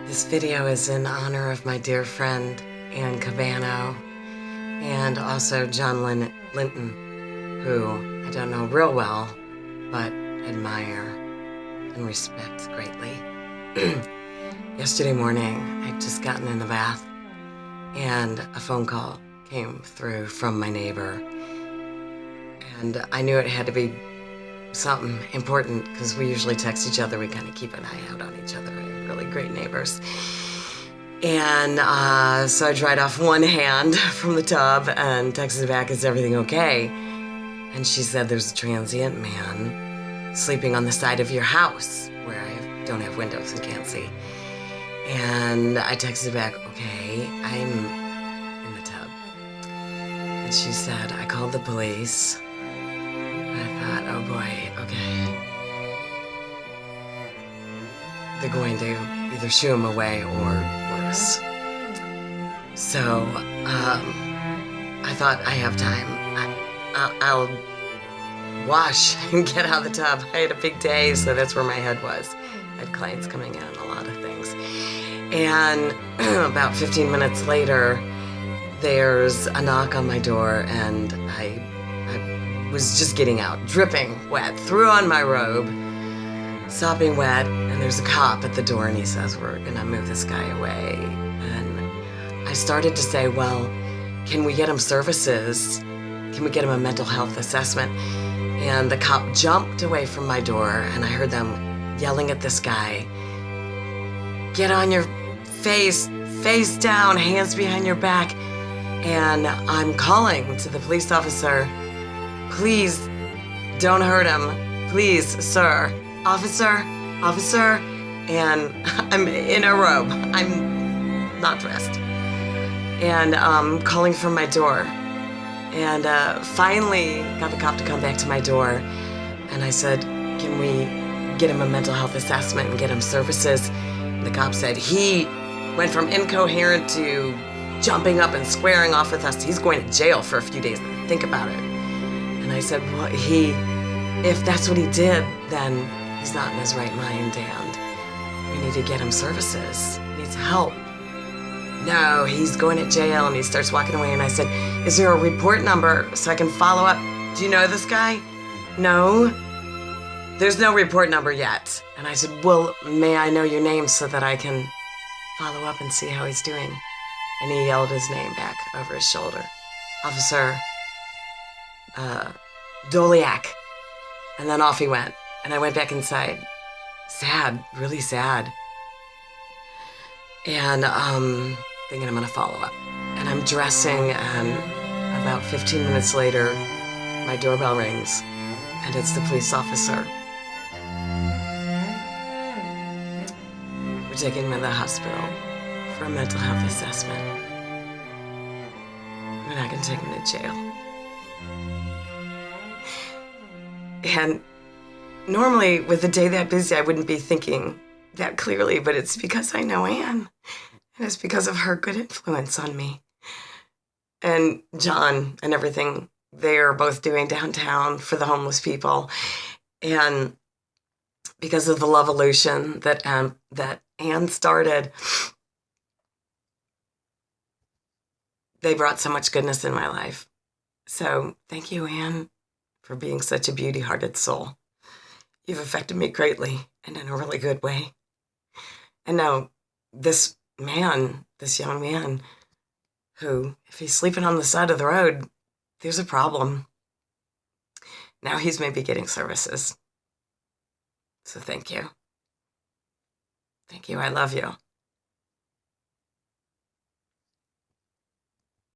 This video is in honor of my dear friend, Ann Cabano, and also John Linton, who I don't know real well, but admire and respect greatly. Yesterday morning, I'd just gotten in the bath, and a phone call came through from my neighbor, and I knew it had to be something important because we usually text each other. We kind of keep an eye out on each other. We're really great neighbors. And so I dried off one hand from the tub and texted back, "Is everything okay?" And she said, "There's a transient man sleeping on the side of your house where I don't have windows and can't see." And I texted back, "Okay, I'm in the tub." And she said, "I called the police." I thought, oh boy, okay. They're going to either shoo him away or worse. So, I thought, I have time. I'll wash and get out of the tub. I had a big day, so that's where my head was. I had clients coming in, a lot of things. And about 15 minutes later, there's a knock on my door, and I was just getting out, dripping wet, threw on my robe, sopping wet, and there's a cop at the door, and he says, "We're gonna move this guy away." And I started to say, well, can we get him services? Can we get him a mental health assessment? And the cop jumped away from my door, and I heard them yelling at this guy, "Get on your face down, hands behind your back." And I'm calling to the police officer, "Please, don't hurt him. Please, sir. Officer. And I'm in a robe. I'm not dressed. And calling from my door. And finally got the cop to come back to my door. And I said, "Can we get him a mental health assessment and get him services?" And the cop said, "He went from incoherent to jumping up and squaring off with us. He's going to jail for a few days. Think about it." And I said, "Well, if that's what he did, then he's not in his right mind, and we need to get him services. He needs help." "No, he's going to jail," and he starts walking away. And I said, "Is there a report number so I can follow up? Do you know this guy?" "No, there's no report number yet." And I said, "Well, may I know your name so that I can follow up and see how he's doing?" And he yelled his name back over his shoulder. "Officer Doliak." And then off he went. And I went back inside. Sad, really sad. And thinking I'm gonna follow up. And I'm dressing, and about 15 minutes later, my doorbell rings, and it's the police officer. We're taking him to the hospital for a mental health assessment. We're not gonna take him to jail. And normally, with a day that busy, I wouldn't be thinking that clearly, but it's because I know Ann, and it's because of her good influence on me. And John and everything they're both doing downtown for the homeless people. And because of the Lovealution that Ann started, they brought so much goodness in my life. So thank you, Ann, for being such a beauty-hearted soul. You've affected me greatly and in a really good way. And now this young man, who, if he's sleeping on the side of the road, there's a problem. Now he's maybe getting services. So thank you. Thank you. I love you.